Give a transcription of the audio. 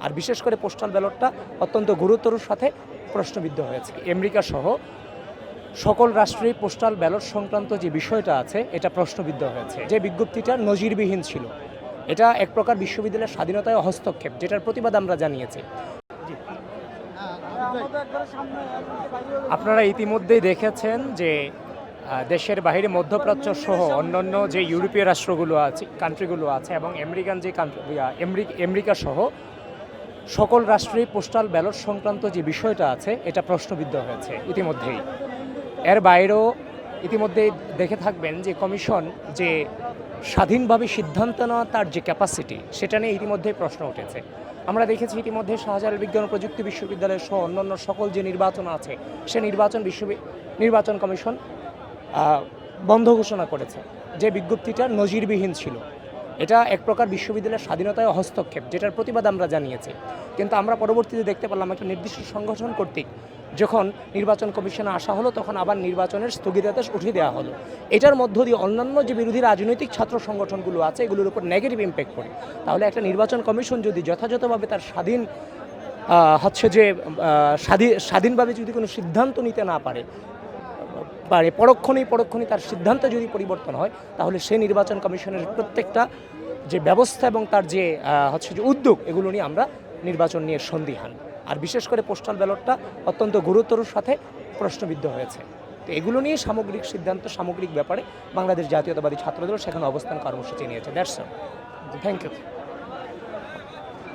আর বিশেষ করে পোস্টাল ব্যালটটা অত্যন্ত গুরুতর সাথে প্রশ্নবিদ্ধ হয়েছে। আমেরিকা সহ সকল রাষ্ট্রেই পোস্টাল ব্যালট সংক্রান্ত যে বিষয়টা আছে এটা প্রশ্নবিদ্ধ হয়েছে। যে বিজ্ঞপ্তিটা নজিরবিহীন ছিল, এটা এক প্রকার বিশ্ববিদ্যালয়ের স্বাধীনতায় হস্তক্ষেপ, যেটার প্রতিবাদ আমরা জানিয়েছি। আপনারা ইতিমধ্যেই দেখেছেন যে দেশের বাইরে মধ্যপ্রাচ্য সহ অন্যান্য যে ইউরোপীয় রাষ্ট্রগুলো আছে, কান্ট্রিগুলো আছে এবং আমেরিকান যে আমেরিকা সহ সকল রাষ্ট্রেই পোস্টাল ব্যালট সংক্রান্ত যে বিষয়টা আছে এটা প্রশ্নবিদ্ধ হয়েছে ইতিমধ্যেই। এর বাইরেও ইতিমধ্যেই দেখে থাকবেন যে কমিশন যে স্বাধীনভাবে সিদ্ধান্ত নেওয়া তার যে ক্যাপাসিটি, সেটা নিয়ে ইতিমধ্যেই প্রশ্ন উঠেছে। আমরা দেখেছি ইতিমধ্যে শাহজালাল বিজ্ঞান ও প্রযুক্তি বিশ্ববিদ্যালয় সহ অন্যান্য সকল যে নির্বাচন আছে সে নির্বাচন কমিশন বন্ধ ঘোষণা করেছে। যে বিজ্ঞপ্তিটা নজিরবিহীন ছিল, এটা এক প্রকার বিশ্ববিদ্যালয়ের স্বাধীনতায় হস্তক্ষেপ, যেটার প্রতিবাদ আমরা জানিয়েছি। কিন্তু আমরা পরবর্তীতে দেখতে পেলাম একটা নির্দিষ্ট সংগঠন কর্তৃক যখন নির্বাচন কমিশনে আসা হলো তখন আবার নির্বাচনের স্থগিতাদেশ উঠিয়ে দেওয়া হলো। এটার মধ্য দিয়ে অন্যান্য যে বিরোধী রাজনৈতিক ছাত্র সংগঠনগুলো আছে এগুলোর উপর নেগেটিভ ইম্প্যাক্ট পড়ে। তাহলে একটা নির্বাচন কমিশন যদি যথাযথভাবে তার স্বাধীনভাবে যদি কোনো সিদ্ধান্ত নিতে না পারে, পরক্ষণেই তার সিদ্ধান্তে যদি পরিবর্তন হয়, তাহলে সেই নির্বাচন কমিশনের প্রত্যেকটা যে ব্যবস্থা এবং তার যে উদ্যোগ, এগুলো নিয়ে আমরা নির্বাচন নিয়ে সন্দিহান। আর বিশেষ করে পোস্টাল ব্যালটটা অত্যন্ত গুরুতর সাথে প্রশ্নবিদ্ধ হয়েছে। তো এগুলো নিয়ে সামগ্রিক ব্যাপারে বাংলাদেশ জাতীয়তাবাদী ছাত্রদল সেখানে অবস্থান কর্মসূচি নিয়েছে। That's all. Thank you.